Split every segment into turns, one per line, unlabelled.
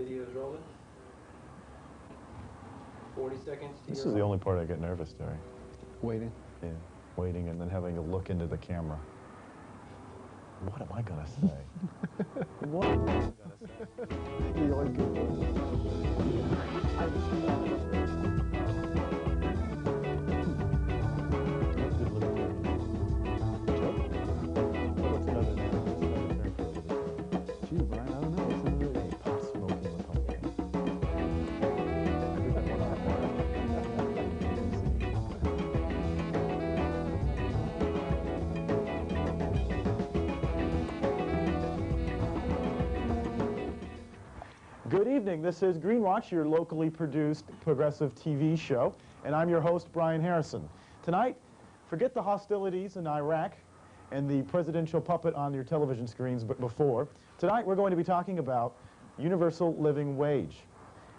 Video's rolling. 40 seconds to
This
your
is the only part I get nervous during.
Waiting.
Yeah, waiting and then having to look into the camera. What am I gonna say? What am I gonna say?
You always get
Good little period. Joe? What's another term for it?
Gee, Brian, I don't know. What's another
A pot-smoking Republican. Good evening. This is Green Watch, your locally produced progressive TV show, and I'm your host, Brian Harrison. Tonight, forget the hostilities in Iraq and the presidential puppet on your television screens before. Tonight, we're going to be talking about universal living wage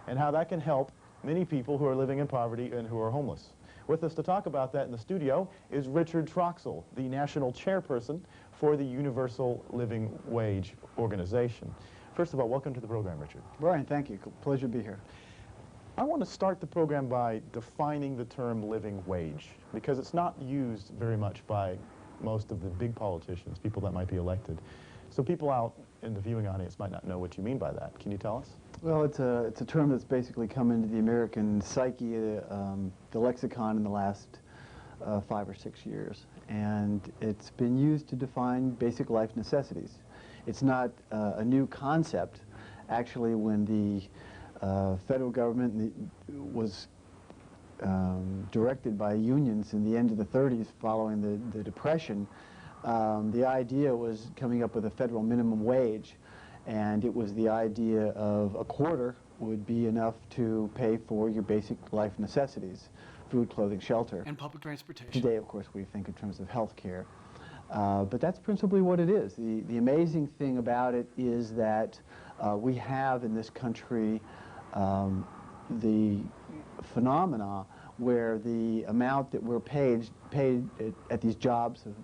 and how that can help many people who are living in poverty and who are homeless. With us to talk about that in the studio is Richard Troxell, the national chairperson for the Universal Living Wage Organization. First of all, welcome to the program, Richard.
Brian, thank you. Pleasure to be here.
I want to start the program by defining the term living wage, because it's not used very much by most of the big politicians, people that might be elected. So people out in the viewing audience might not know what you mean by that. Can you tell us?
Well, it's a term that's basically come into the American psyche, the lexicon in the last 5 or 6 years. And it's been used to define basic life necessities. It's not a new concept. Actually, when the federal government was directed by unions in the end of the 30s following the Depression, the idea was coming up with a federal minimum wage, and it was the idea of a quarter would be enough to pay for your basic life necessities, food, clothing, shelter.
And public transportation.
Today, of course, we think in terms of health care. But that's principally what it is. The amazing thing about it is that we have in this country the phenomena where the amount that we're paid at these jobs of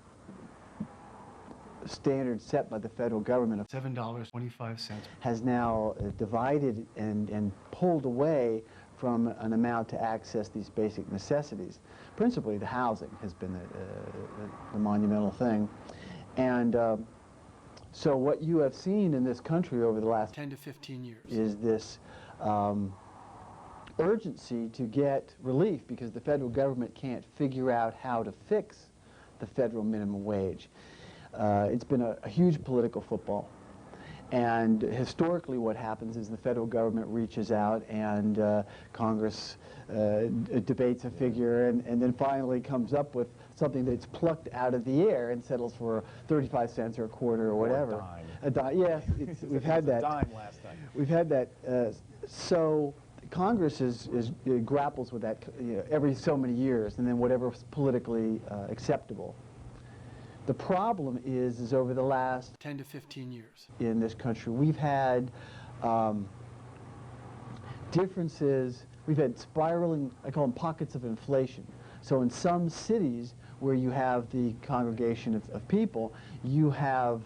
standards set by the federal government of
$7.25.
has now divided and pulled away from an amount to access these basic necessities. Principally, the housing has been the monumental thing. And so what you have seen in this country over the last
10 to 15 years
is this urgency to get relief because the federal government can't figure out how to fix the federal minimum wage. It's been a huge political football. And historically what happens is the federal government reaches out and Congress debates a figure and then finally comes up with something that's plucked out of the air and settles for 35 cents or a quarter or whatever.
Or
a dime. Yes, we've had that.
A dime last time.
We've had that. So Congress grapples with that every so many years and then whatever's politically acceptable. The problem is over the last
10 to 15 years
in this country, we've had differences, we've had spiraling, I call them pockets of inflation. So in some cities where you have the congregation of people, you have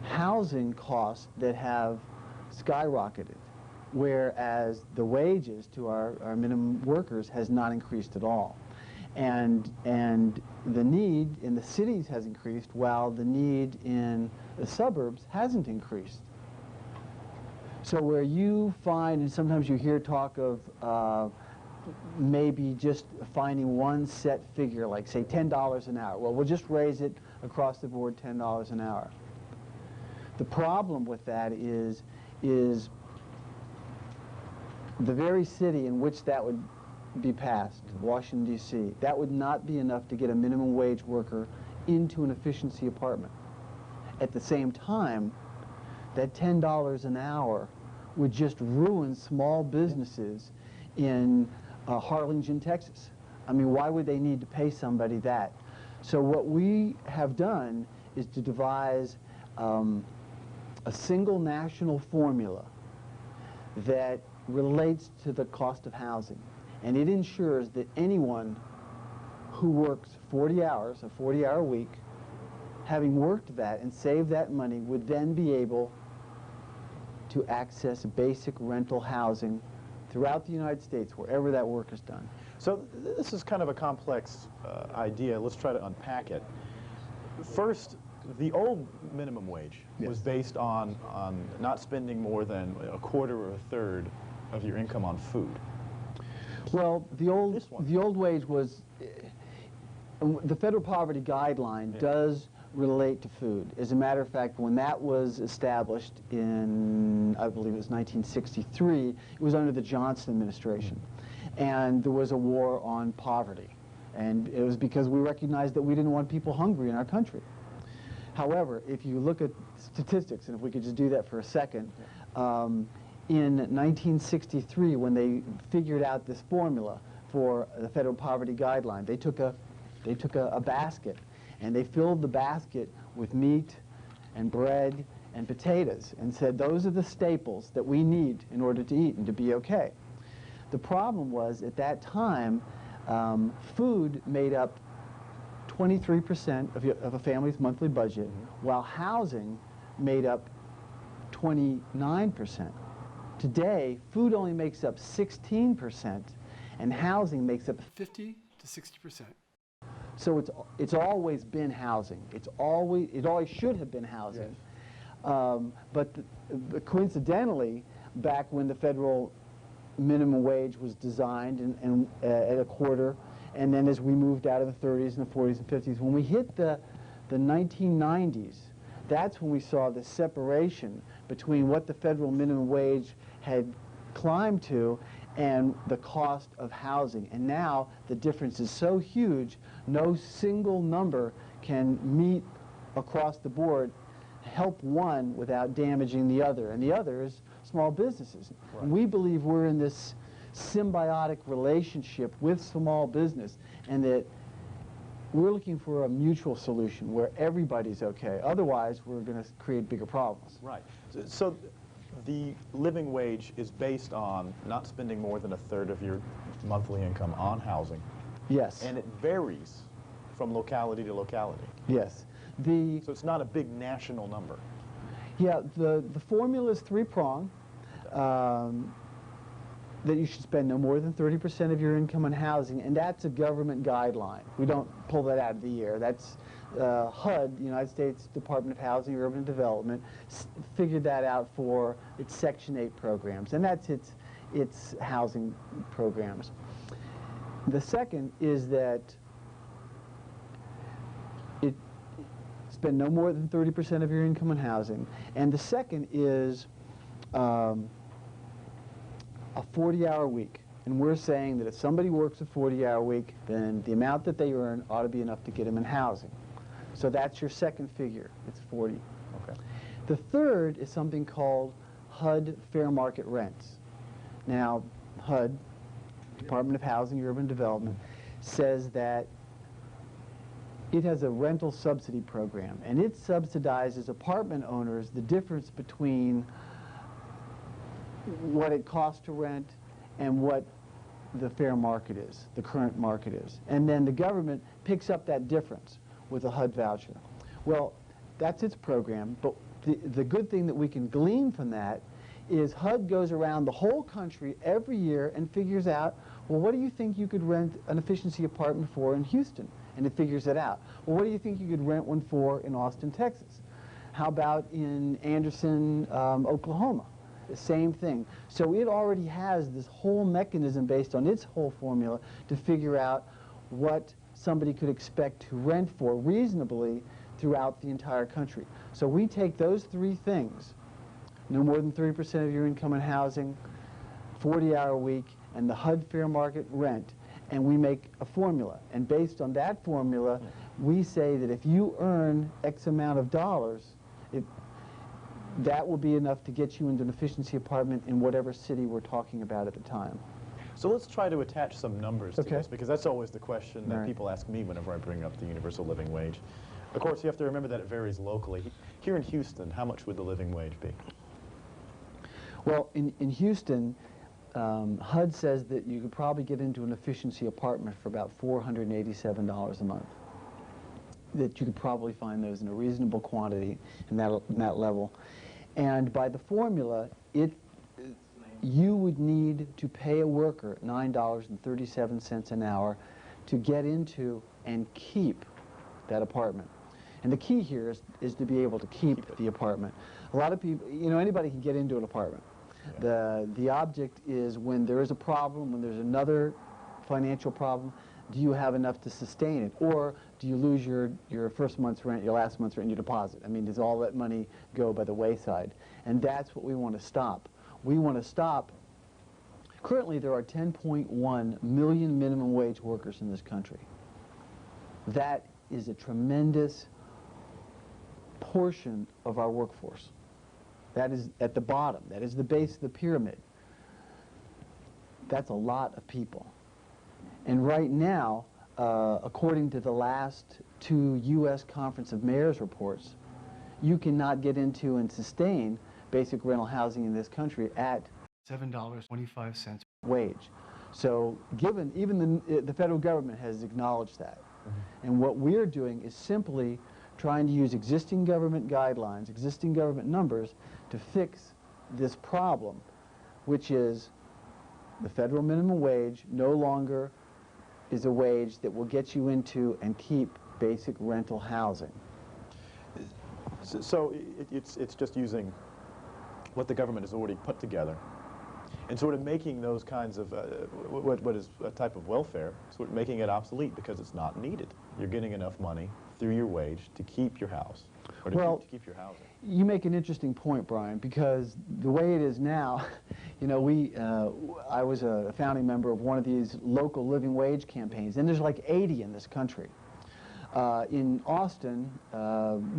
housing costs that have skyrocketed, whereas the wages to our minimum workers has not increased at all. And the need in the cities has increased while the need in the suburbs hasn't increased. So where you find, and sometimes you hear talk of maybe just finding one set figure, like say $10 an hour. Well, we'll just raise it across the board $10 an hour. The problem with that is the very city in which that would be passed, Washington, D.C., that would not be enough to get a minimum wage worker into an efficiency apartment. At the same time, that $10 an hour would just ruin small businesses in Harlingen, Texas. I mean, why would they need to pay somebody that? So what we have done is to devise a single national formula that relates to the cost of housing. And it ensures that anyone who works 40 hours, a 40-hour week, having worked that and saved that money, would then be able to access basic rental housing throughout the United States, wherever that work is done.
So this is kind of a complex idea. Let's try to unpack it. First, the old minimum wage was based on not spending more than a quarter or a third of your income on food.
Well, the old wage was, the federal poverty guideline does relate to food. As a matter of fact, when that was established in, I believe it was 1963, it was under the Johnson administration. And there was a war on poverty. And it was because we recognized that we didn't want people hungry in our country. However, if you look at statistics, and if we could just do that for a second, in 1963, when they figured out this formula for the federal poverty guideline, they took a basket, and they filled the basket with meat and bread and potatoes, and said those are the staples that we need in order to eat and to be okay. The problem was, at that time, food made up 23% of a family's monthly budget, while housing made up 29%. Today, food only makes up 16%, and housing makes up
50 to 60%.
So it's always been housing. It always should have been housing. Yes. But coincidentally, back when the federal minimum wage was designed and at a quarter, and then as we moved out of the 30s and the 40s and 50s, when we hit the 1990s, that's when we saw the separation between what the federal minimum wage had climbed to and the cost of housing. And now the difference is so huge, no single number can meet across the board, help one without damaging the other. And the other is small businesses. Right. And we believe we're in this symbiotic relationship with small business, and that we're looking for a mutual solution where everybody's okay. Otherwise, we're going to create bigger problems.
Right. So the living wage is based on not spending more than a third of your monthly income on housing.
Yes.
And it varies from locality to locality.
Yes.
So it's not a big national number.
Yeah, the formula is three-pronged. That you should spend no more than 30% of your income on housing, and that's a government guideline. We don't pull that out of the air. That's HUD, the United States Department of Housing and Urban Development, figured that out for its Section 8 programs, and that's its housing programs. The second is that spend no more than 30% of your income on housing, and the second is a 40-hour week. And we're saying that if somebody works a 40-hour week, then the amount that they earn ought to be enough to get them in housing. So that's your second figure. It's 40.
Okay.
The third is something called HUD fair market rents. Now, HUD, Department of Housing and Urban Development, says that it has a rental subsidy program, and it subsidizes apartment owners the difference between what it costs to rent and what the fair market is, the current market is. And then the government picks up that difference with a HUD voucher. Well, that's its program, but the good thing that we can glean from that is HUD goes around the whole country every year and figures out, well, what do you think you could rent an efficiency apartment for in Houston? And it figures it out. Well, what do you think you could rent one for in Austin, Texas? How about in Anderson, Oklahoma? The same thing. So it already has this whole mechanism based on its whole formula to figure out what somebody could expect to rent for reasonably throughout the entire country. So we take those three things, no more than 30% of your income in housing, 40-hour week, and the HUD fair market rent, and we make a formula. And based on that formula, we say that if you earn X amount of dollars, that will be enough to get you into an efficiency apartment in whatever city we're talking about at the time.
So let's try to attach some numbers to
Okay.
this, because that's always the question that
Right.
people ask me whenever I bring up the universal living wage. Of course, you have to remember that it varies locally. Here in Houston, how much would the living wage be?
Well, in Houston, HUD says that you could probably get into an efficiency apartment for about $487 a month. That you could probably find those in a reasonable quantity in that level. And by the formula, you would need to pay a worker $9.37 an hour to get into and keep that apartment. And the key here is to be able to keep the apartment. A lot of people, anybody can get into an apartment. Yeah. The object is when there is a problem, when there's another financial problem, do you have enough to sustain it? Or do you lose your first month's rent, your last month's rent, and your deposit? I mean, does all that money go by the wayside? And that's what we want to stop. We want to stop. Currently, there are 10.1 million minimum wage workers in this country. That is a tremendous portion of our workforce. That is at the bottom. That is the base of the pyramid. That's a lot of people. And right now, according to the last 2 U.S. Conference of Mayors reports, you cannot get into and sustain basic rental housing in this country at
$7.25
wage. So even the federal government has acknowledged that. Mm-hmm. And what we're doing is simply trying to use existing government guidelines, existing government numbers to fix this problem, which is the federal minimum wage no longer is a wage that will get you into and keep basic rental housing.
So it's just using what the government has already put together and sort of making those kinds of, what is a type of welfare, sort of making it obsolete because it's not needed. You're getting enough money through your wage to keep your house, or to keep your housing.
You make an interesting point, Brian, because the way it is now, I was a founding member of one of these local living wage campaigns, and there's like 80 in this country. In Austin,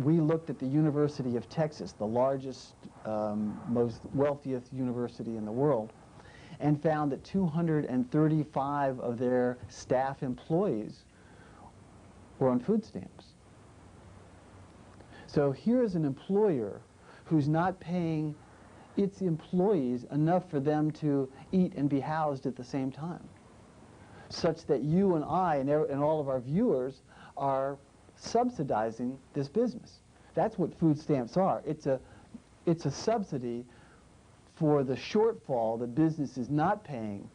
we looked at the University of Texas, the largest, most wealthiest university in the world, and found that 235 of their staff employees were on food stamps. So here is an employer who's not paying its employees enough for them to eat and be housed at the same time, such that you and I and all of our viewers are subsidizing this business. That's what food stamps are. It's a subsidy for the shortfall that business is not paying,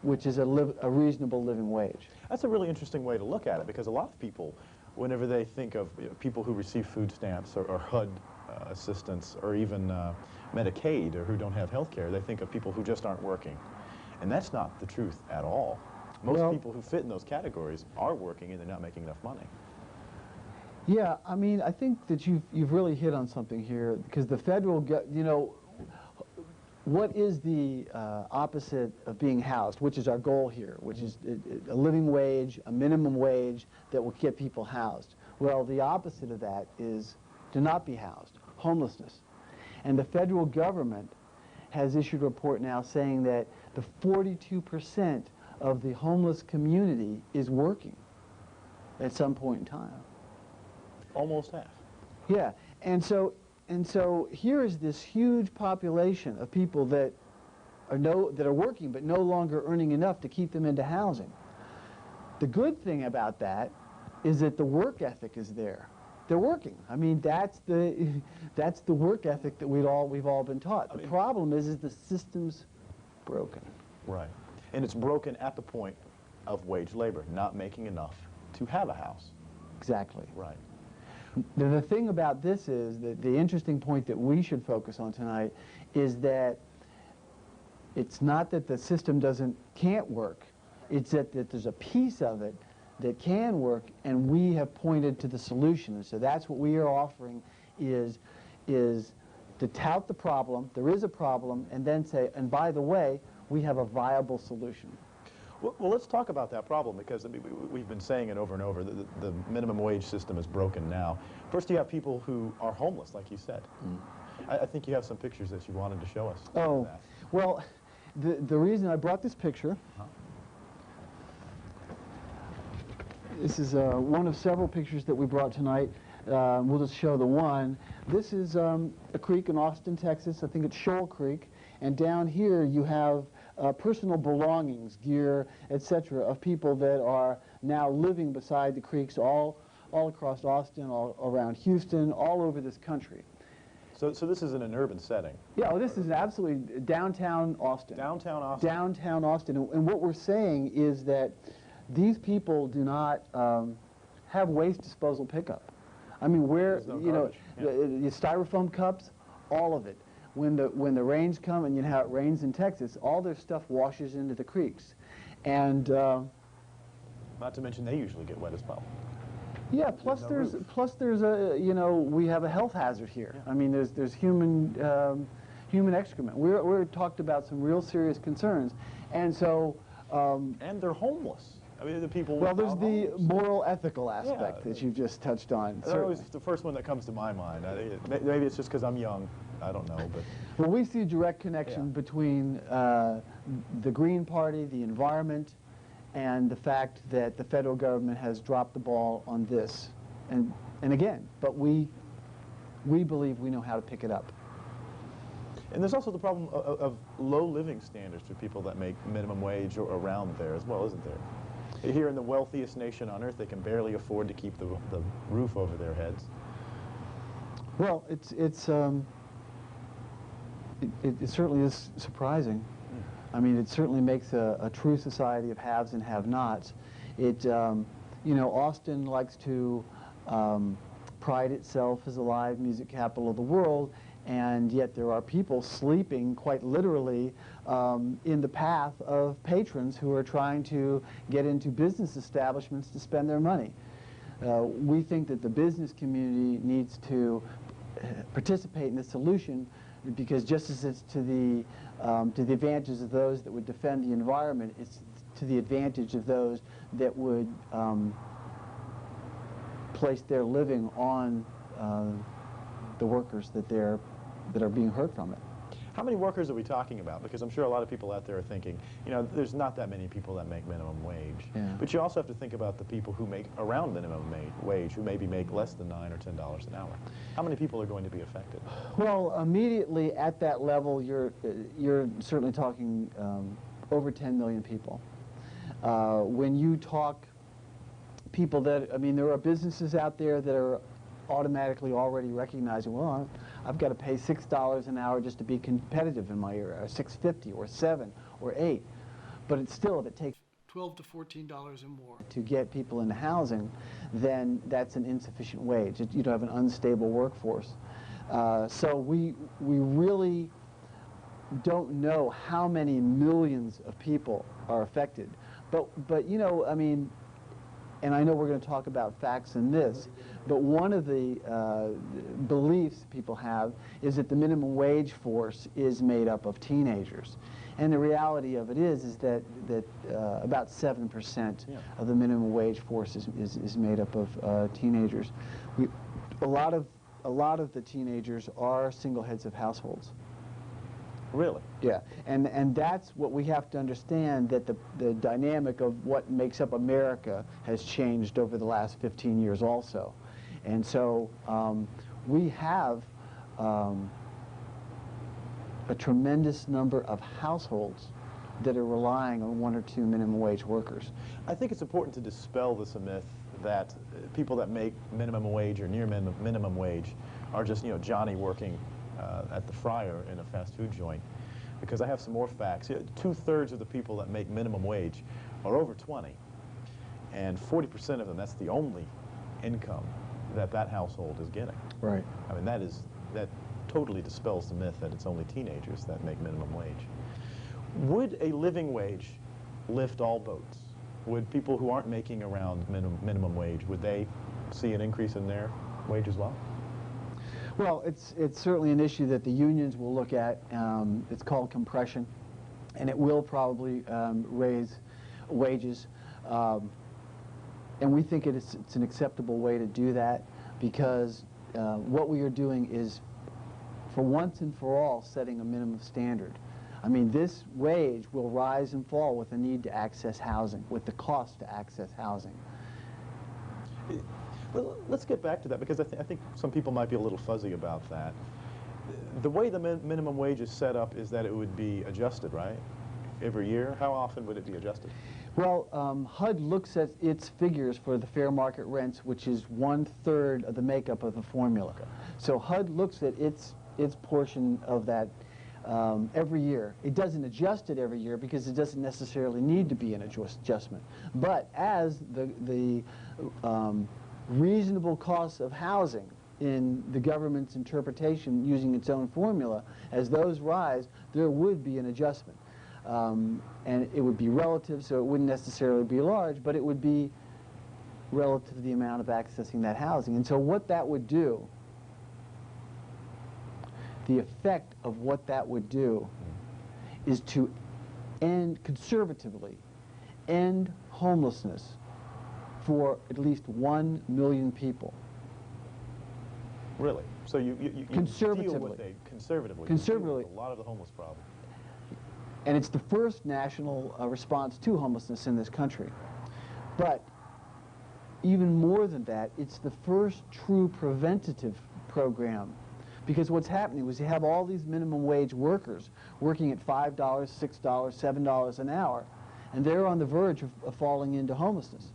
which is a reasonable living wage.
That's a really interesting way to look at it, because a lot of people, whenever they think of people who receive food stamps or HUD assistance or even Medicaid, or who don't have health care, they think of people who just aren't working. And that's not the truth at all. Most people who fit in those categories are working and they're not making enough money.
Yeah, I mean, I think that you've really hit on something here, because the federal, what is the opposite of being housed, which is our goal here, which is a living wage, a minimum wage that will get people housed. Well, the opposite of that is to not be housed, homelessness. And the federal government has issued a report now saying that the 42% of the homeless community is working at some point in time.
Almost half.
Yeah, and so here is this huge population of people that are working but no longer earning enough to keep them into housing. The good thing about that is that the work ethic is there. They're working. I mean, that's the work ethic that we've all been taught. The problem is the system's broken.
Right. And it's broken at the point of wage labor, not making enough to have a house.
Exactly.
Right.
The thing about this is that the interesting point that we should focus on tonight is that it's not that the system can't work. It's that there's a piece of it that can work, and we have pointed to the solution. And so that's what we are offering is to tout the problem. There is a problem, and then say, and by the way, we have a viable solution.
Well, let's talk about that problem, because we've been saying it over and over. The minimum wage system is broken now. First, you have people who are homeless, like you said. I think you have some pictures that you wanted to show us.
Oh, well, the reason I brought this picture, this is one of several pictures that we brought tonight. We'll just show the one. This is a creek in Austin, Texas. I think it's Shoal Creek. And down here you have personal belongings, gear, etc., of people that are now living beside the creeks all across Austin, all around Houston, all over this country.
So this is in an urban setting.
Yeah, oh, this is absolutely downtown Austin.
Downtown Austin?
Downtown Austin. And what we're saying is that these people do not have waste disposal pickup. I mean,
There's no garbage.
the styrofoam cups, all of it. When the rains come, and you know how it rains in Texas, all their stuff washes into the creeks. And
Not to mention they usually get wet as well.
yeah, plus
no
there's
roof.
a, you know, we have a health hazard here.
Yeah.
I mean, there's human excrement. We're talked about some real serious concerns, and so.
And they're homeless. I mean, the people.
Well, there's the
homeless.
moral, ethical aspect
Yeah.
that you've just touched on.
They're always the first one that comes to my mind. Maybe it's just because I'm young. I don't know, but
Well, we see a direct connection
Yeah.
between the Green Party, the environment, and the fact that the federal government has dropped the ball on this. And again, but we believe we know how to pick it up.
and there's also the problem of low living standards for people that make minimum wage or around there as well, isn't there? Here in the wealthiest nation on earth, they can barely afford to keep the roof over their heads.
Well, it certainly is surprising. I mean, it certainly makes a true society of haves and have-nots. It, you know, Austin likes to pride itself as a live music capital of the world, and yet there are people sleeping, quite literally, in the path of patrons who are trying to get into business establishments to spend their money. We think that the business community needs to participate in the solution, because just as it's to the advantage of those that would defend the environment, it's to the advantage of those that would place their living on the workers that are being hurt from it.
How many workers are we talking about? Because I'm sure a lot of people out there are thinking, you know, there's not that many people that make minimum wage.
Yeah.
But you also have to think about the people who make around minimum wage, who maybe make less than $9 or $10 an hour. How many people are going to be affected?
Well, immediately at that level, you're certainly talking over 10 million people. When you talk people that, I mean, there are businesses out there that are automatically already recognizing, well, I've got to pay $6 an hour just to be competitive in my area, or $6.50 or $7 or $8. But it's still, if it takes
$12 to $14 and more.
to get people into housing, then that's an insufficient wage. You don't have an unstable workforce. So we really don't know how many millions of people are affected. But you know, I mean, and I know we're going to talk about facts in this, but one of the beliefs people have is that the minimum wage force is made up of teenagers. And the reality of it is that about 7% of the minimum wage force is made up of teenagers. A lot of the teenagers are single heads of households.
Really?
Yeah, and that's what we have to understand, that the dynamic of what makes up America has changed over the last 15 years also. And so we have a tremendous number of households that are relying on 1 or 2 minimum wage workers.
I think it's important to dispel this myth that people that make minimum wage or near minimum wage are just, you know, Johnny working at the fryer in a fast food joint, because I have some more facts. 2/3 of the people that make minimum wage are over 20, and 40% of them, that's the only income that household is getting.
Right.
I mean, that totally dispels the myth that it's only teenagers that make minimum wage. Would a living wage lift all boats? Would people who aren't making around minimum wage, would they see an increase in their wage as well?
Well, it's certainly an issue that the unions will look at. It's called compression, and it will probably raise wages. And we think it's an acceptable way to do that, because what we are doing is, for once and for all, setting a minimum standard. I mean, this wage will rise and fall with the need to access housing, with the cost to access housing.
Well, let's get back to that, because I think some people might be a little fuzzy about that. The way the minimum wage is set up is that it would be adjusted, right? Every year? How often would it be adjusted?
Well, HUD looks at its figures for the fair market rents, which is 1/3 of the makeup of the formula. So HUD looks at its its portion of that every year. It doesn't adjust it every year because it doesn't necessarily need to be an adjustment. But as the reasonable costs of housing in the government's interpretation using its own formula, as those rise, there would be an adjustment. And it would be relative, so it wouldn't necessarily be large, but it would be relative to the amount of accessing that housing. And so what that would do, the effect of what that would do is to conservatively end homelessness for at least 1 million people.
Really? So you
Conservatively.
deal with conservatively
Conservatively.
a lot of the homeless problem.
And it's the first national response to homelessness in this country. But even more than that, it's the first true preventative program. Because what's happening was you have all these minimum wage workers working at $5, $6, $7 an hour, and they're on the verge of falling into homelessness.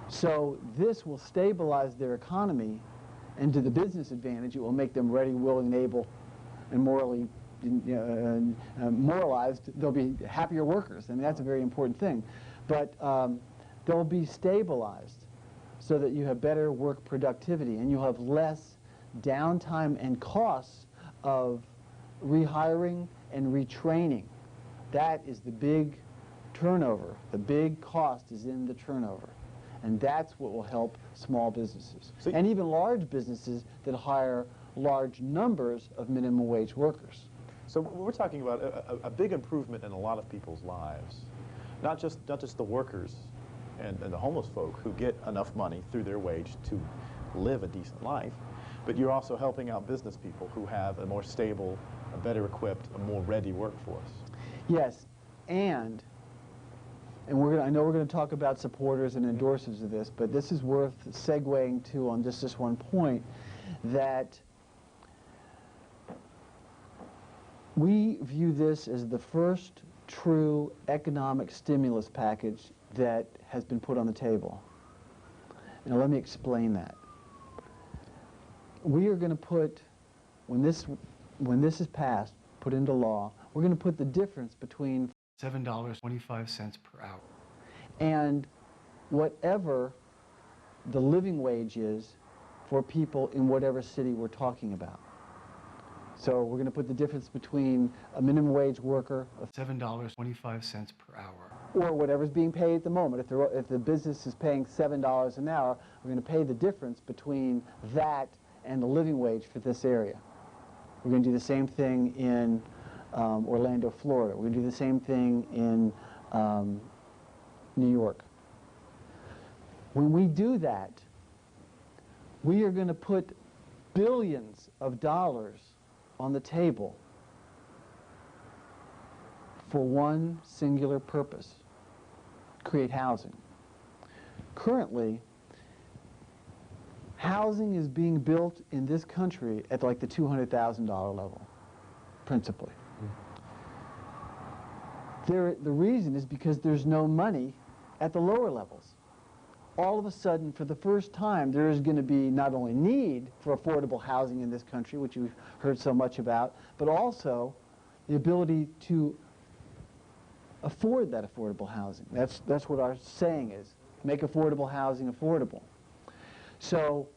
So this will stabilize their economy, and to the business advantage, it will make them ready, willing, able, and morally moralized. They'll be happier workers, and that's a very important thing. But they'll be stabilized so that you have better work productivity, and you'll have less downtime and costs of rehiring and retraining. That is the big turnover. The big cost is in the turnover. And that's what will help small businesses. And even large businesses that hire large numbers of minimum wage workers.
So we're talking about a big improvement in a lot of people's lives. Not just the workers and the homeless folk who get enough money through their wage to live a decent life, but you're also helping out business people who have a more stable, a better equipped, a more ready workforce.
Yes, and I know we're going to talk about supporters and endorsers of this, but this is worth segueing to on just this one point, that we view this as the first true economic stimulus package that has been put on the table. Now let me explain that. We are going to put, when this is passed, put into law, we're going to put the difference between
$7.25 per hour.
and whatever the living wage is for people in whatever city we're talking about. So we're going to put the difference between a minimum wage worker of
$7.25 per hour.
or whatever's being paid at the moment. If the business is paying $7 an hour, we're going to pay the difference between that and the living wage for this area. We're going to do the same thing in Orlando, Florida. We're going to do the same thing in New York. When we do that, we are going to put billions of dollars on the table for one singular purpose: create housing. Currently, housing is being built in this country at like the $200,000 level, principally. The reason is because there's no money at the lower levels. All of a sudden, for the first time, there is going to be not only need for affordable housing in this country, which you've heard so much about, but also the ability to afford that affordable housing. That's what our saying is: make affordable housing affordable. So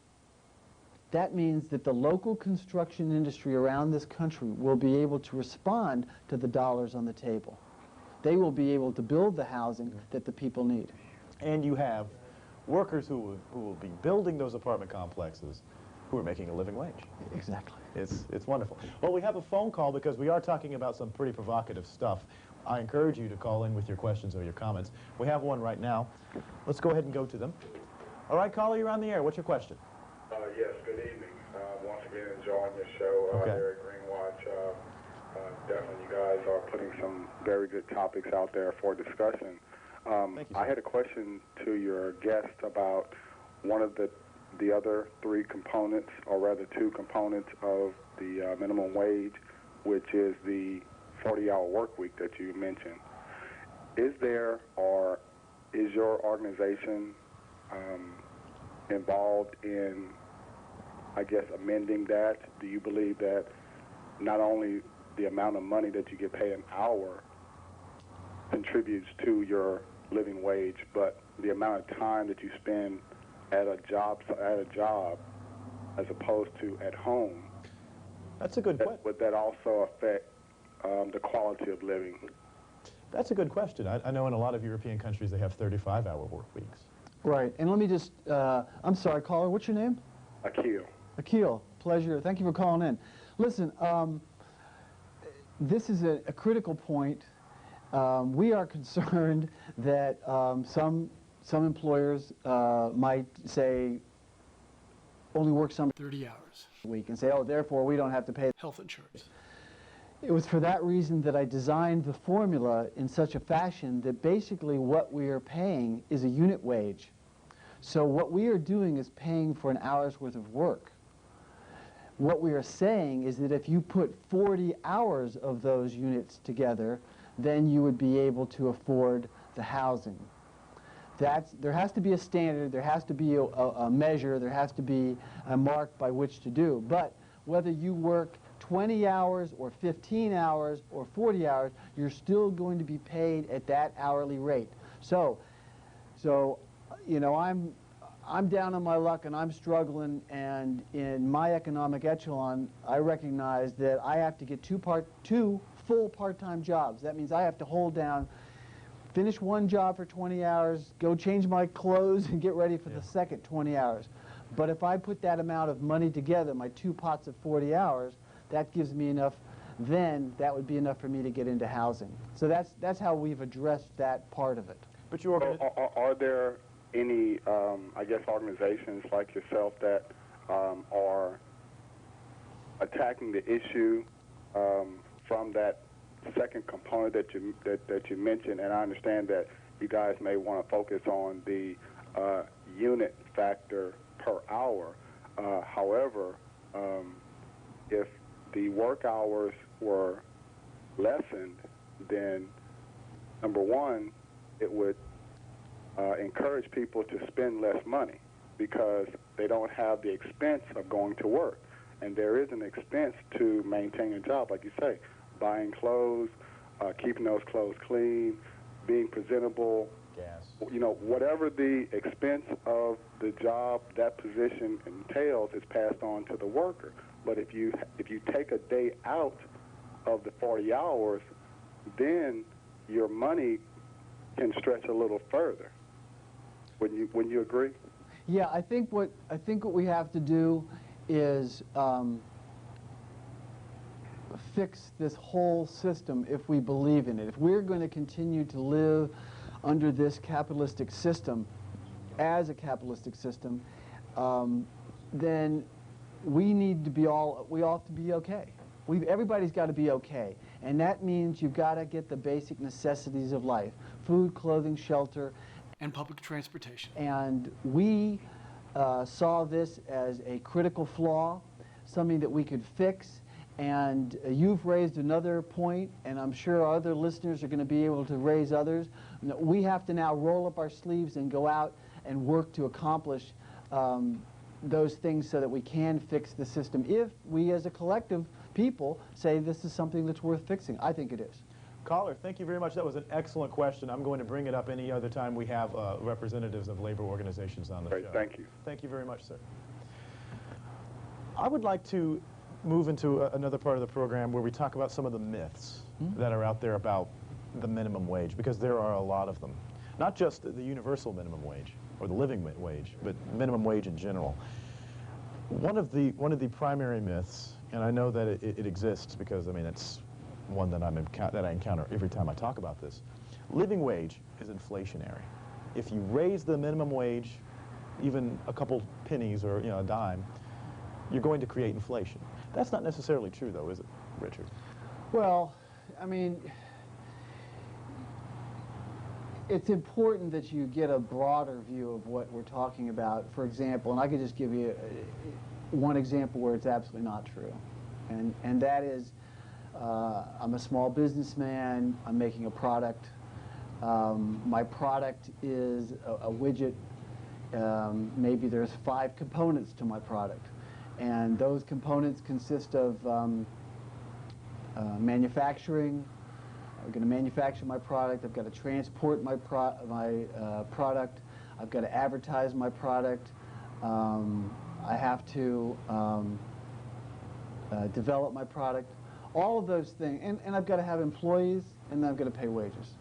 that means that the local construction industry around this country will be able to respond to the dollars on the table. They will be able to build the housing that the people need.
And you have workers who will be building those apartment complexes who are making a living wage.
Exactly.
It's wonderful. Well, we have a phone call because we are talking about some pretty provocative stuff. I encourage you to call in with your questions or your comments. We have one right now. Let's go ahead and go to them. All right, caller, you're on the air. What's your question?
Yes, good evening. Once again, enjoying your show here at Greenwatch. Definitely, you guys are putting some very good topics out there for discussion.
Thank you,
I had a question to your guest about one of the other three components, or rather two components of the minimum wage, which is the 40-hour work week that you mentioned. Is there, or is your organization involved in I guess, amending that? Do you believe that not only the amount of money that you get paid an hour contributes to your living wage, but the amount of time that you spend at a job as opposed to at home?
That's a good question.
Would that also affect the quality of living?
That's a good question. I know in a lot of European countries they have 35-hour work weeks.
Right. And let me just, I'm sorry, caller, what's your name?
Akil.
Akil, pleasure. Thank you for calling in. Listen, this is a critical point. We are concerned that some employers might say only work some
30 hours.
a week and say, oh, therefore we don't have to pay.
Health insurance.
It was for that reason that I designed the formula in such a fashion that basically what we are paying is a unit wage. So what we are doing is paying for an hour's worth of work. What we are saying is that if you put 40 hours of those units together, then you would be able to afford the housing. There has to be a standard, there has to be a measure, there has to be a mark by which to do. But whether you work 20 hours or 15 hours or 40 hours, you're still going to be paid at that hourly rate. So you know, I'm down on my luck and I'm struggling, and in my economic echelon, I recognize that I have to get two full part-time jobs. That means I have to hold down, finish one job for 20 hours, go change my clothes and get ready for the second 20 hours. But if I put that amount of money together, my two pots of 40 hours, that gives me enough, then that would be enough for me to get into housing. So that's how we've addressed that part of it.
But you
Are there any, I guess, organizations like yourself that are attacking the issue from that second component that you mentioned? And I understand that you guys may want to focus on the unit factor per hour. However, if the work hours were lessened, then number one, it would encourage people to spend less money because they don't have the expense of going to work. And there is an expense to maintain a job, like you say, buying clothes, keeping those clothes clean, being presentable.
gas.
You know, whatever the expense of the job that position entails is passed on to the worker. But if you take a day out of the 40 hours, then your money can stretch a little further. Wouldn't you agree?
Yeah, I think what we have to do is fix this whole system if we believe in it. If we're going to continue to live under this capitalistic system, as a capitalistic system, then we all have to be okay. Everybody's got to be okay. And that means you've got to get the basic necessities of life: food, clothing, shelter.
And public transportation.
And we saw this as a critical flaw, something that we could fix. And you've raised another point, and I'm sure other listeners are going to be able to raise others. We have to now roll up our sleeves and go out and work to accomplish those things so that we can fix the system. If we as a collective people say this is something that's worth fixing, I think it is.
Caller, thank you very much. That was an excellent question. I'm going to bring it up any other time we have representatives of labor organizations on the show.
Thank you.
Thank you very much, sir. I would like to move into another part of the program where we talk about some of the myths that are out there about the minimum wage, because there are a lot of them. Not just the universal minimum wage or the living wage, but minimum wage in general. One of the primary myths, and I know that it exists because, I mean, it's one that I encounter every time I talk about this. Living wage is inflationary. If you raise the minimum wage even a couple pennies or a dime, you're going to create inflation. That's not necessarily true, though, is it, Richard?
Well, I mean, it's important that you get a broader view of what we're talking about. For example, and I could just give you one example where it's absolutely not true, and that is, I'm a small businessman, I'm making a product. My product is a widget. Maybe there's 5 components to my product. And those components consist of manufacturing. I'm going to manufacture my product. I've got to transport my product. I've got to advertise my product. I have to develop my product. All of those things. And I've got to have employees, and then I've got to pay wages.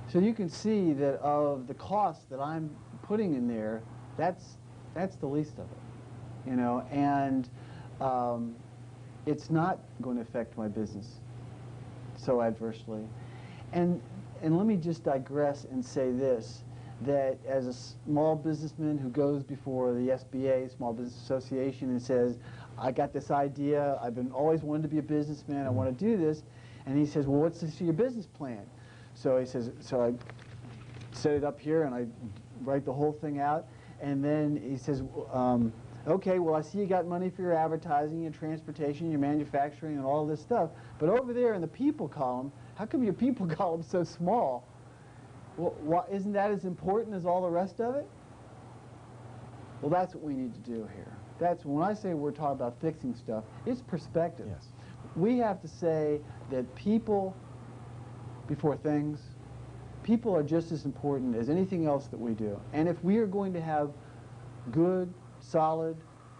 So you can see that of the cost that I'm putting in there, that's the least of it, you know. And it's not going to affect my business so adversely. And let me just digress and say this, that as a small businessman who goes before the SBA, Small Business Association, and says, I got this idea, I've always wanted to be a businessman, I want to do this, and he says, well, what's your business plan? So he says, so I set it up here and I write the whole thing out, and then he says, okay, well, I see you got money for your advertising, your transportation, your manufacturing, and all this stuff, but over there in the people column, how come your people column's so small? Well, isn't that as important as all the rest of it? Well, that's what we need to do here. That's when I say we're talking about fixing stuff, it's perspective.
Yes.
We have to say that people before things, people are just as important as anything else that we do. And if we are going to have good, solid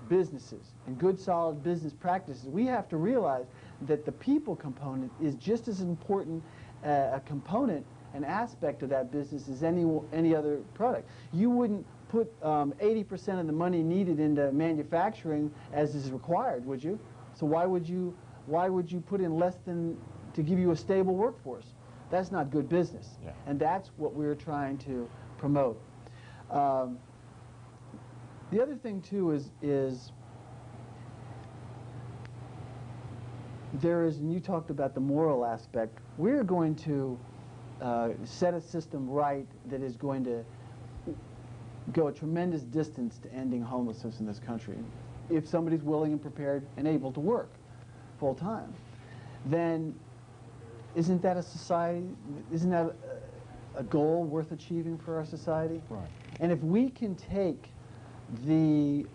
businesses and good, solid business practices, we have to realize that the people component is just as important a component, an aspect of that business as any other product. You wouldn't put 80% of the money needed into manufacturing as is required, would you? So why would you put in less than to give you a stable workforce? That's not good business.
Yeah.
And that's what we're trying to promote. The other thing too is there is, and you talked about the moral aspect, we're going to set a system right that is going to go a tremendous distance to ending homelessness in this country. If somebody's willing and prepared and able to work full time, then isn't that a society, isn't that a goal worth achieving for our society?
Right.
And if we can take the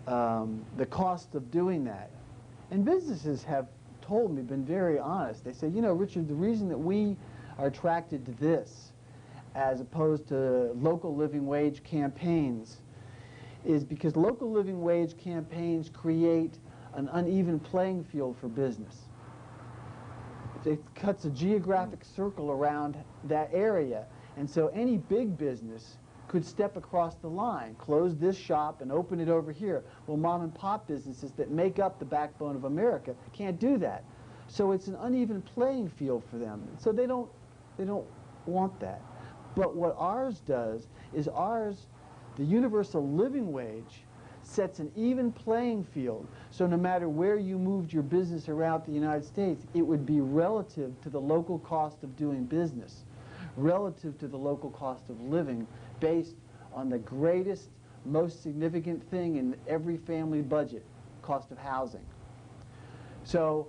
cost of doing that, and businesses have told me, been very honest, they say, you know, Richard, the reason that we are attracted to this as opposed to local living wage campaigns is because local living wage campaigns create an uneven playing field for business. It cuts a geographic circle around that area, and so any big business could step across the line, close this shop and open it over here. Well, mom and pop businesses that make up the backbone of America can't do that. So it's an uneven playing field for them. So they don't want that. But what ours does is the universal living wage sets an even playing field. So no matter where you moved your business around the United States, it would be relative to the local cost of doing business, relative to the local cost of living, based on the greatest, most significant thing in every family budget, cost of housing. So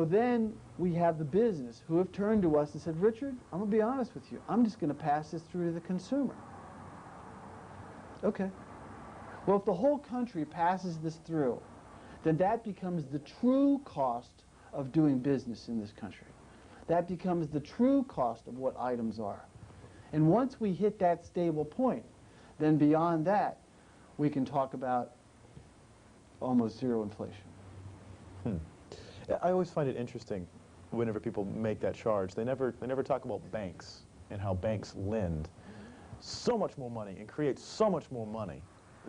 then we have the business who have turned to us and said, Richard, I'm going to be honest with you. I'm just going to pass this through to the consumer. Okay. Well, if the whole country passes this through, then that becomes the true cost of doing business in this country. That becomes the true cost of what items are. And once we hit that stable point, then beyond that, we can talk about almost zero inflation.
I always find it interesting whenever people make that charge. They never talk about banks and how banks lend so much more money and create so much more money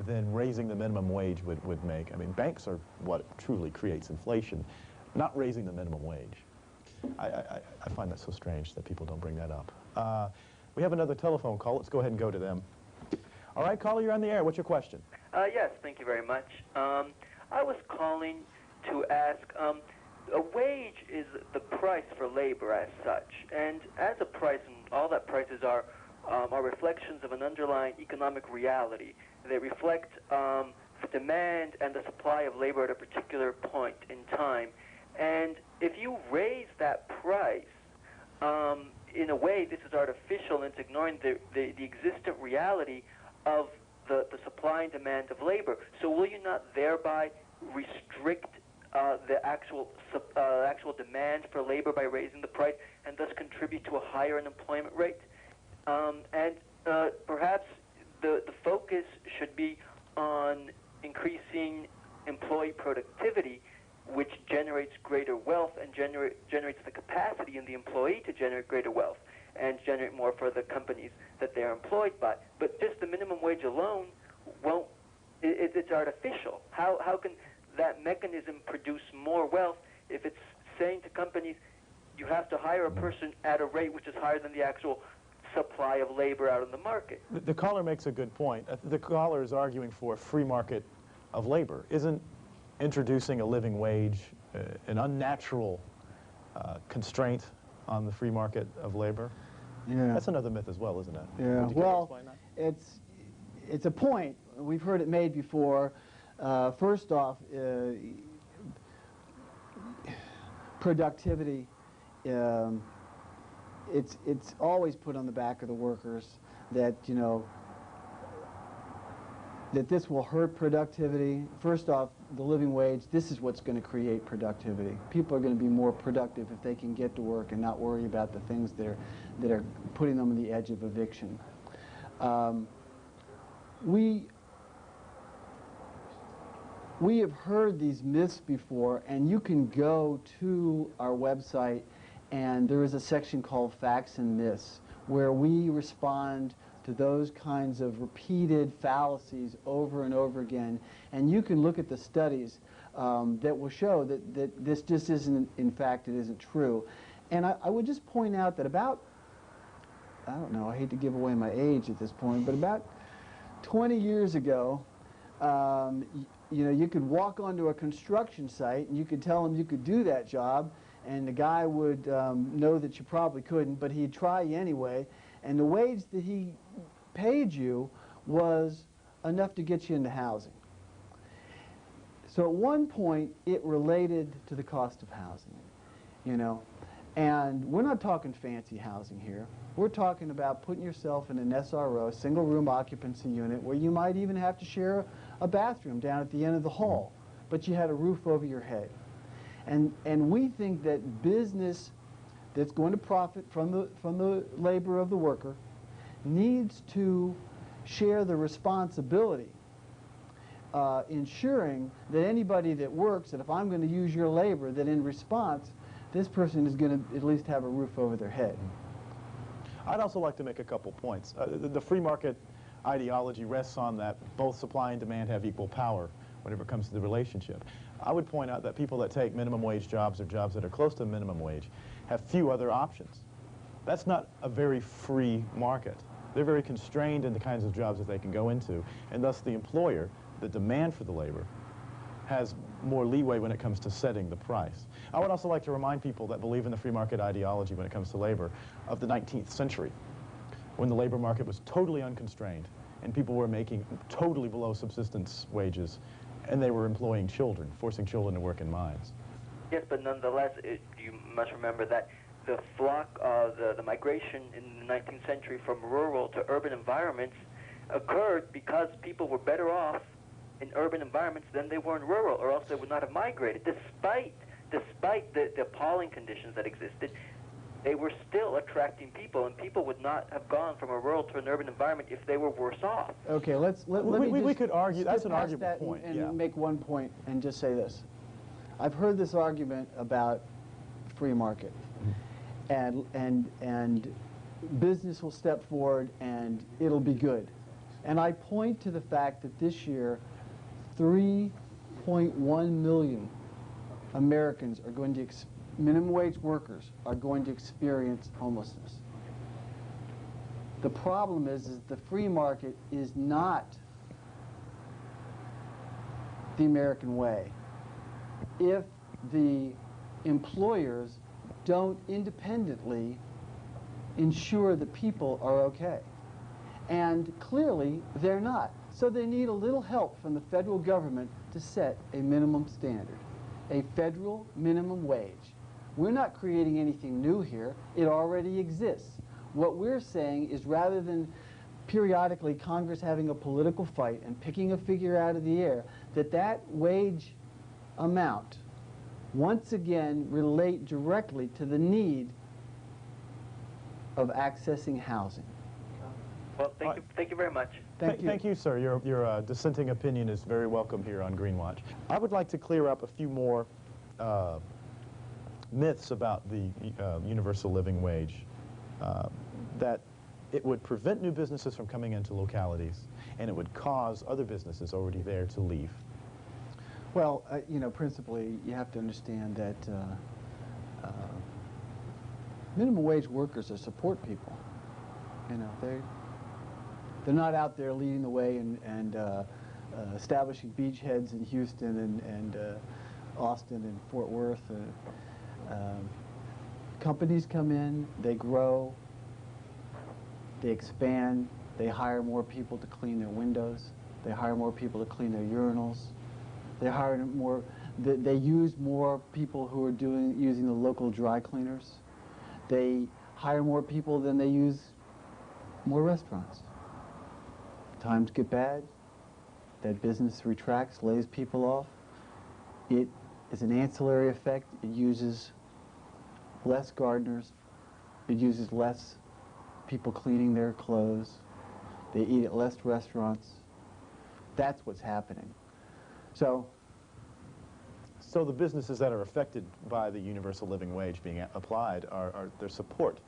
than raising the minimum wage would make. I mean, banks are what truly creates inflation, not raising the minimum wage. I find that so strange that people don't bring that up. We have another telephone call. Let's go ahead and go to them. All right, caller, you're on the air. What's your question?
Yes, thank you very much. I was calling to ask, a wage is the price for labor as such, and as a price, and all that prices are reflections of an underlying economic reality. They reflect demand and the supply of labor at a particular point in time. And if you raise that price, in a way, this is artificial and it's ignoring the existent reality of the the supply and demand of labor. So will you not thereby restrict the actual demand for labor by raising the price, and thus contribute to a higher unemployment rate? And perhaps the focus should be on increasing employee productivity, which generates greater wealth and generates the capacity in the employee to generate greater wealth and generate more for the companies that they're employed by. But just the minimum wage alone won't, it's artificial. How can that mechanism produce more wealth if it's saying to companies, you have to hire a person at a rate which is higher than the actual supply of labor out in the market?
The caller makes a good point. The caller is arguing for a free market of labor. Isn't introducing a living wage an unnatural constraint on the free market of labor?
Yeah.
That's another myth as well, isn't it?
Yeah.
Would you care to
Well,
explain that?
it's a point. We've heard it made before. First off, productivity. It's always put on the back of the workers that, you know, that this will hurt productivity. First off, the living wage, this is what's going to create productivity. People are going to be more productive if they can get to work and not worry about the things that are putting them on the edge of eviction. We have heard these myths before, and you can go to our website, and there is a section called Facts and Myths, where we respond to those kinds of repeated fallacies over and over again. And you can look at the studies that will show that this just isn't, in fact, it isn't true. And I would just point out that about, I don't know, I hate to give away my age at this point, but about 20 years ago, you know, you could walk onto a construction site and you could tell him you could do that job, and the guy would know that you probably couldn't, but he'd try you anyway. And the wage that he paid you was enough to get you into housing. So at one point, it related to the cost of housing, you know. And we're not talking fancy housing here. We're talking about putting yourself in an SRO, single room occupancy unit, where you might even have to share a bathroom down at the end of the hall, but you had a roof over your head. And we think that business that's going to profit from the labor of the worker needs to share the responsibility, ensuring that anybody that works, that if I'm going to use your labor, that in response, this person is going to at least have a roof over their head.
I'd also like to make a couple points. The free market ideology rests on that both supply and demand have equal power whenever it comes to the relationship. I would point out that people that take minimum wage jobs or jobs that are close to minimum wage have few other options. That's not a very free market. They're very constrained in the kinds of jobs that they can go into, and thus the employer, the demand for the labor, has more leeway when it comes to setting the price. I would also like to remind people that believe in the free market ideology when it comes to labor of the 19th century, when the labor market was totally unconstrained and people were making totally below subsistence wages, and they were employing children, forcing children to work in mines.
Yes, but nonetheless, you must remember that the the migration in the 19th century from rural to urban environments occurred because people were better off in urban environments than they were in rural, or else they would not have migrated. Despite the appalling conditions that existed, they were still attracting people, and people would not have gone from a rural to an urban environment if they were worse off.
Okay, let me
We
just
could argue, that's
skip
an
past
arguable
that
point,
and
yeah.
make one point and just say this. I've heard this argument about free market, and business will step forward and it'll be good. And I point to the fact that this year, 3.1 million Americans are going to, minimum wage workers are going to experience homelessness. The problem is the free market is not the American way if the employers don't independently ensure that people are okay. And clearly, they're not. So they need a little help from the federal government to set a minimum standard, a federal minimum wage. We're not creating anything new here. It already exists. What we're saying is rather than periodically Congress having a political fight and picking a figure out of the air, that wage amount once again relate directly to the need of accessing housing.
Well, thank you very much.
Thank you, sir. Your dissenting opinion is very welcome here on Green Watch. I would like to clear up a few more myths about the universal living wage. That it would prevent new businesses from coming into localities, and it would cause other businesses already there to leave.
Well, you know, principally, you have to understand that minimum wage workers are support people. You know, they're not out there leading the way and establishing beachheads in Houston and Austin and Fort Worth. Companies come in, they grow, they expand, they hire more people to clean their windows, they hire more people to clean their urinals, they hire more, they use more people who are using the local dry cleaners, they hire more people than they use more restaurants. Times get bad, that business retracts, lays people off. It is an ancillary effect. It uses less gardeners, it uses less people cleaning their clothes, they eat at less restaurants. That's what's happening. So
the businesses that are affected by the universal living wage being applied are their support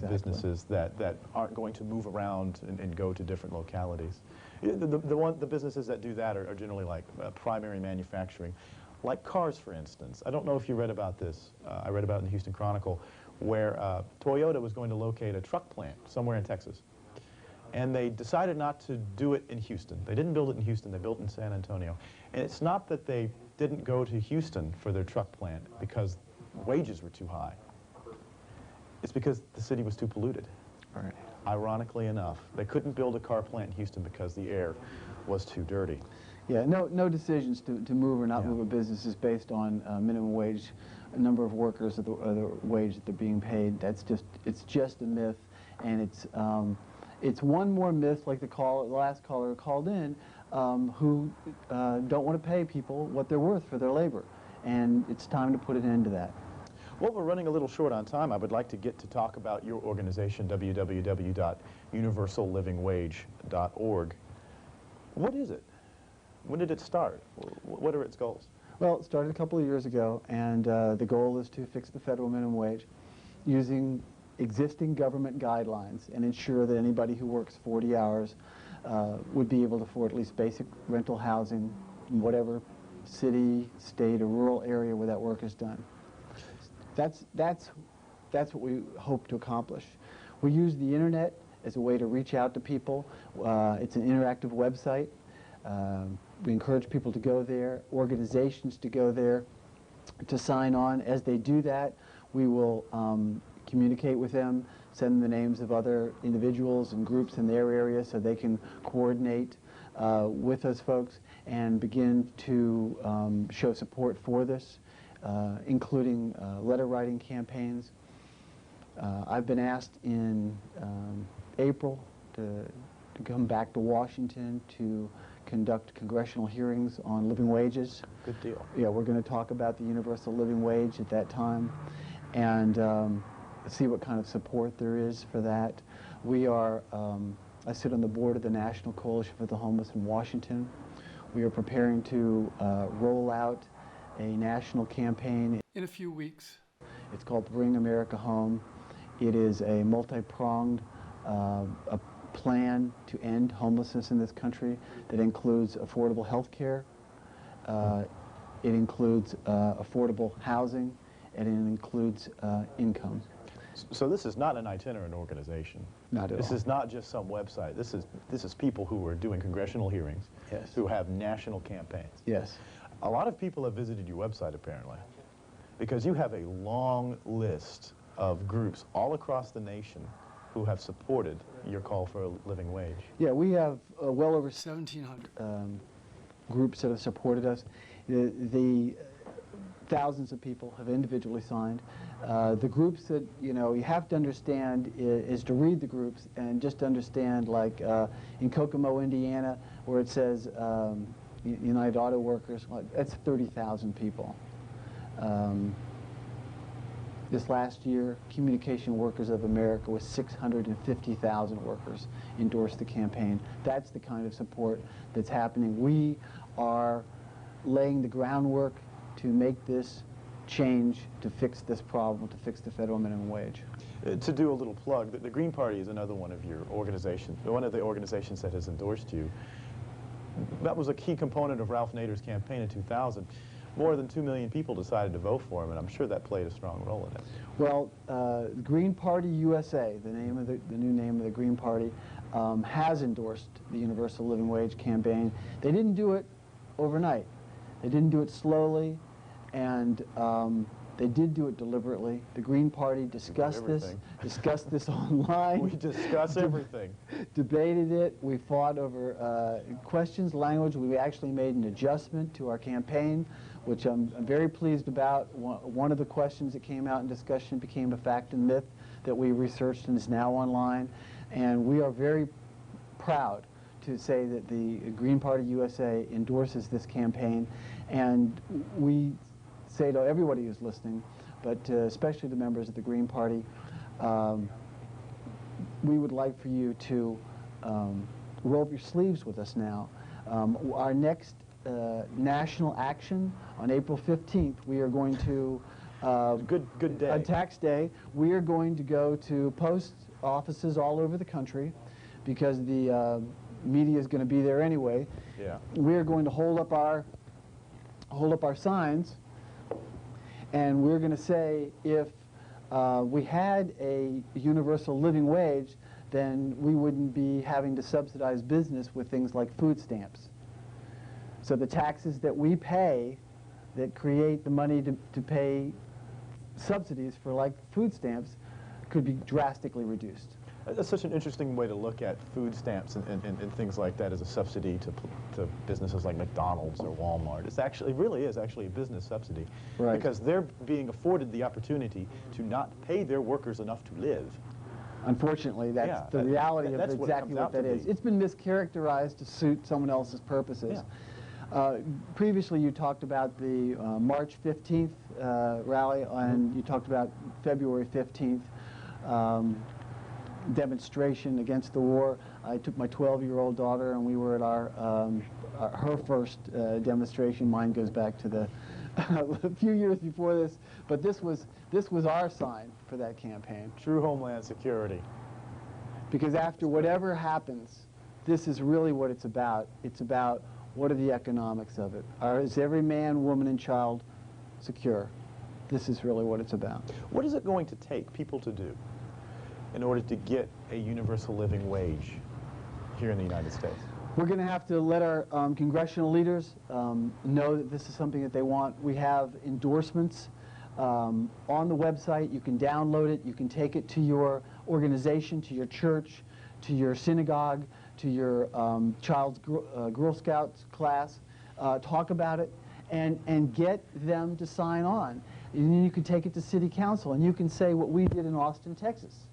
businesses that aren't going to move around and go to different localities. The businesses that do that are generally like primary manufacturing, like cars, for instance. I don't know if you read about this. I read about it in the Houston Chronicle, where Toyota was going to locate a truck plant somewhere in Texas. And they decided not to do it in Houston. They didn't build it in Houston, they built it in San Antonio. And it's not that they didn't go to Houston for their truck plant because wages were too high. It's because the city was too polluted.
right.
Ironically enough, they couldn't build a car plant in Houston because the air was too dirty.
Yeah, no decisions to move or not
Yeah.
move a business is based on minimum wage, a number of workers, or the wage that they're being paid. It's just a myth, and it's one more myth, like the last caller called in, who don't want to pay people what they're worth for their labor, and it's time to put an end to that.
Well, we're running a little short on time. I would like to get to talk about your organization, www.universallivingwage.org. What is it? When did it start? What are its goals?
Well, it started a couple of years ago, and the goal is to fix the federal minimum wage using existing government guidelines and ensure that anybody who works 40 hours would be able to afford at least basic rental housing in whatever city, state, or rural area where that work is done. That's what we hope to accomplish. We use the internet as a way to reach out to people. It's an interactive website. We encourage people to go there, organizations to go there, to sign on. As they do that, we will communicate with them, send them the names of other individuals and groups in their area so they can coordinate with those folks and begin to show support for this, including letter writing campaigns. I've been asked in April to come back to Washington to conduct congressional hearings on living wages.
Good deal.
Yeah, we're going to talk about the universal living wage at that time and see what kind of support there is for that. We are, I sit on the board of the National Coalition for the Homeless in Washington. We are preparing to roll out a national campaign.
In a few weeks.
It's called Bring America Home. It is a multi-pronged a plan to end homelessness in this country that includes affordable health care, it includes affordable housing, and it includes income.
So this is not an itinerant organization.
Not at all.
This is not just some website. This is people who are doing congressional hearings,
Yes.
who have national campaigns.
Yes.
A lot of people have visited your website, apparently, because you have a long list of groups all across the nation who have supported your call for a living wage.
Yeah, we have well over
1,700.
groups that have supported us. The thousands of people have individually signed. The groups that, you have to understand is to read the groups and just to understand, like in Kokomo, Indiana, where it says United Auto Workers, well, that's 30,000 people. This last year, Communication Workers of America, with 650,000 workers endorsed the campaign. That's the kind of support that's happening. We are laying the groundwork to make this change, to fix this problem, to fix the federal minimum wage.
To do a little plug, the Green Party is another one of your organizations, one of the organizations that has endorsed you. That was a key component of Ralph Nader's campaign in 2000. More than 2 million people decided to vote for him, and I'm sure that played a strong role in it.
Well, Green Party USA, the new name of the Green Party, has endorsed the Universal Living Wage campaign. They didn't do it overnight. They didn't do it slowly, and they did do it deliberately. The Green Party discussed this online.
We discuss everything.
Debated it. We fought over questions, language. We actually made an adjustment to our campaign, which I'm very pleased about. One of the questions that came out in discussion became a fact and myth that we researched and is now online. And we are very proud to say that the Green Party USA endorses this campaign. And we say to everybody who's listening, but especially the members of the Green Party, we would like for you to roll up your sleeves with us now. Our next national action on April 15th, we are going to,
good day.
On tax day, we are going to go to post offices all over the country because the media is going to be there anyway.
Yeah.
We are going to hold up our signs, and we're going to say if we had a universal living wage, then we wouldn't be having to subsidize business with things like food stamps. So the taxes that we pay that create the money to pay subsidies for like food stamps could be drastically reduced.
That's such an interesting way to look at food stamps and things like that as a subsidy to businesses like McDonald's or Walmart. It really is actually a business subsidy.
Right.
Because they're being afforded the opportunity to not pay their workers enough to live.
Unfortunately, that's the reality of exactly what that is. It's been mischaracterized to suit someone else's purposes.
Yeah.
Previously, you talked about the March 15th rally, and you talked about February 15th demonstration against the war. I took my 12-year-old daughter, and we were at her first demonstration. Mine goes back to a few years before this, but this was our sign for that campaign.
True Homeland Security.
Because after whatever happens, this is really what it's about. It's about what are the economics of it. Is every man, woman, and child secure? This is really what it's about.
What is it going to take people to do in order to get a universal living wage here in the United States?
We're going to have to let our congressional leaders know that this is something that they want. We have endorsements on the website. You can download it. You can take it to your organization, to your church, to your synagogue, to your child's Girl Scouts class. Talk about it and get them to sign on. And then you can take it to City Council, and you can say what we did in Austin, Texas,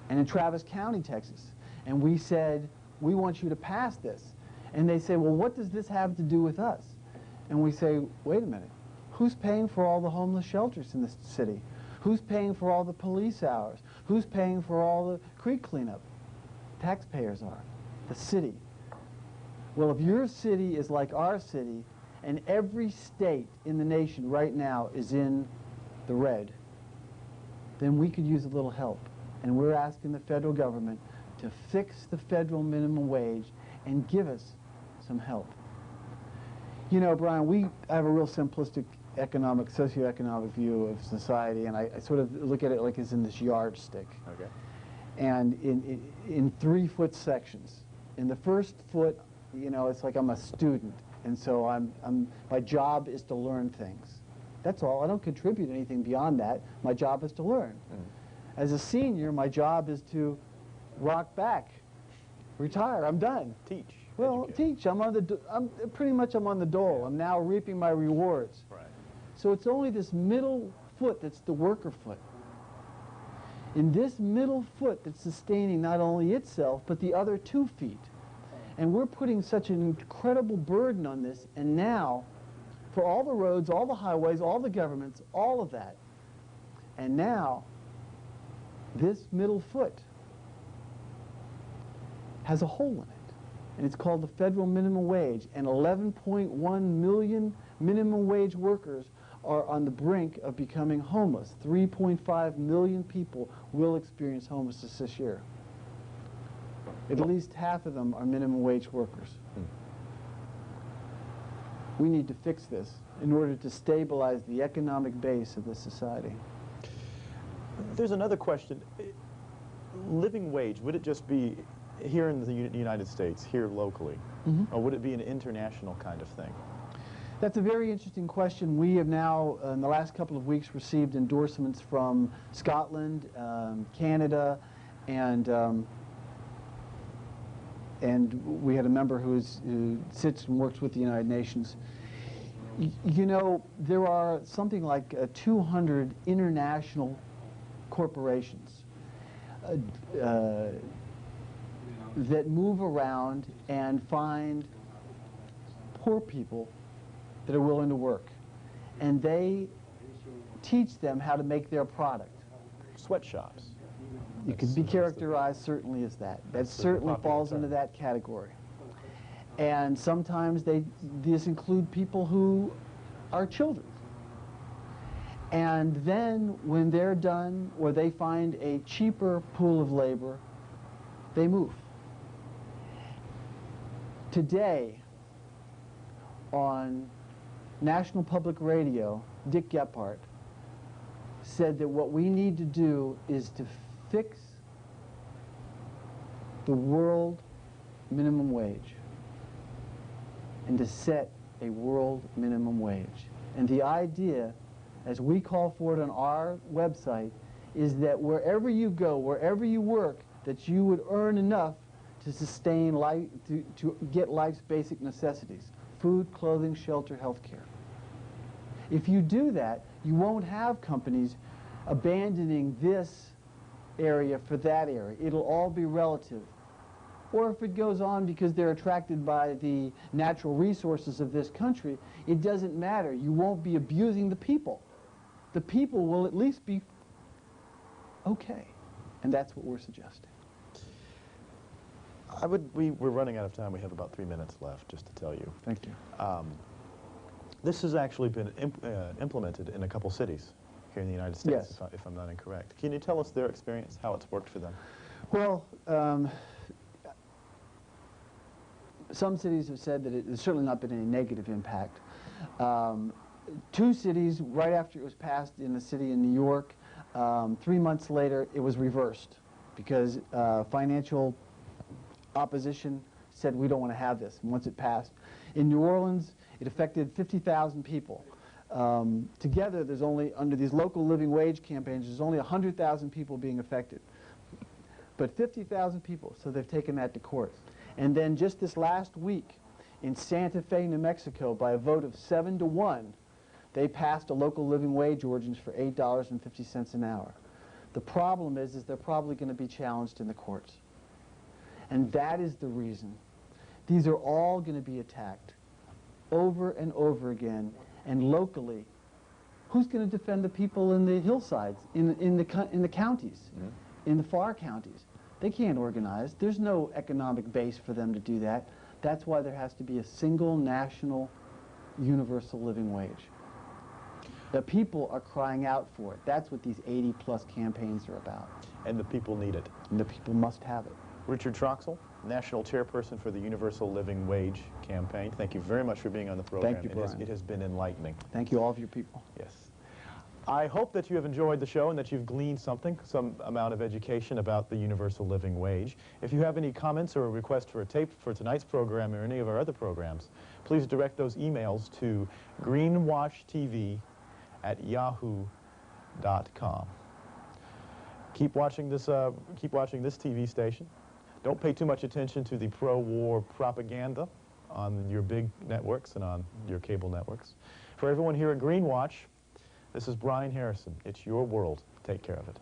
and in Travis County, Texas. And we said, we want you to pass this. And they say, well, what does this have to do with us? And we say, wait a minute. Who's paying for all the homeless shelters in this city? Who's paying for all the police hours? Who's paying for all the creek cleanup? Taxpayers are. The city. Well, if your city is like our city, and every state in the nation right now is in the red, then we could use a little help. And we're asking the federal government to fix the federal minimum wage and give us some help. You know, Brian, I have a real simplistic socioeconomic view of society, and I sort of look at it like it's in this yardstick.
Okay.
And in 3-foot sections. In the first foot, you know, it's like I'm a student, and so my job is to learn things. That's all. I don't contribute anything beyond that. My job is to learn. As a senior, my job is to rock back, retire. I'm done.
Teach.
Well,
educate.
teach. I'm pretty much on the dole. I'm now reaping my rewards.
Right.
So it's only this middle foot that's the worker foot. In this middle foot that's sustaining not only itself, but the other 2 feet. And we're putting such an incredible burden on this, and now, for all the roads, all the highways, all the governments, all of that, and now, this middle foot has a hole in it, and it's called the federal minimum wage, and 11.1 million minimum wage workers are on the brink of becoming homeless. 3.5 million people will experience homelessness this year. At least half of them are minimum wage workers. We need to fix this in order to stabilize the economic base of this society.
There's another question. Living wage, would it just be here in the United States, here locally, or would it be an international kind of thing?
That's a very interesting question. We have now, in the last couple of weeks, received endorsements from Scotland, Canada, and we had a member who sits and works with the United Nations. You know, there are something like 200 international corporations that move around and find poor people that are willing to work, and they teach them how to make their product.
Sweatshops.
You could be characterized certainly as that. That certainly falls into that category. And sometimes these include people who are children. And then when they're done, or they find a cheaper pool of labor, they move. Today, on National Public Radio, Dick Gephardt said that what we need to do is to fix the world minimum wage and to set a world minimum wage. And the idea, as we call for it on our website, is that wherever you go, wherever you work, that you would earn enough to sustain life, to get life's basic necessities: food, clothing, shelter, health care. If you do that, you won't have companies abandoning this area for that area. It'll all be relative. Or if it goes on because they're attracted by the natural resources of this country, it doesn't matter. You won't be abusing the people. The people will at least be okay. And that's what we're suggesting.
We're running out of time. We have about 3 minutes left, just to tell you.
Thank you.
This has actually been implemented in a couple cities here in the United States,
Yes.
if I'm not incorrect. Can you tell us their experience, how it's worked for them?
Well, some cities have said that there's certainly not been any negative impact. 2 cities, right after it was passed in the city in New York, 3 months later, it was reversed because financial opposition said we don't want to have this once it passed. In New Orleans, it affected 50,000 people. Together, there's only, under these local living wage campaigns, there's only 100,000 people being affected. But 50,000 people, so they've taken that to court. And then just this last week, in Santa Fe, New Mexico, by a vote of 7-1, they passed a local living wage ordinance for $8.50 an hour. The problem is they're probably going to be challenged in the courts. And that is the reason. These are all going to be attacked over and over again. And locally, who's going to defend the people in the hillsides, in the counties, in the far counties? They can't organize. There's no economic base for them to do that. That's why there has to be a single national universal living wage. The people are crying out for it. That's what these 80+ campaigns are about.
And the people need it.
And the people must have it.
Richard Troxel, National Chairperson for the Universal Living Wage Campaign. Thank you very much for being on the program.
Thank you, Brian.
It has been enlightening.
Thank you, all of your people.
Yes. I hope that you have enjoyed the show and that you've gleaned some amount of education about the universal living wage. If you have any comments or a request for a tape for tonight's program or any of our other programs, please direct those emails to greenwashtv@yahoo.com. Keep watching this TV station. Don't pay too much attention to the pro-war propaganda on your big networks and on your cable networks. For everyone here at Greenwatch, This is Brian Harrison. It's your world. Take care of it.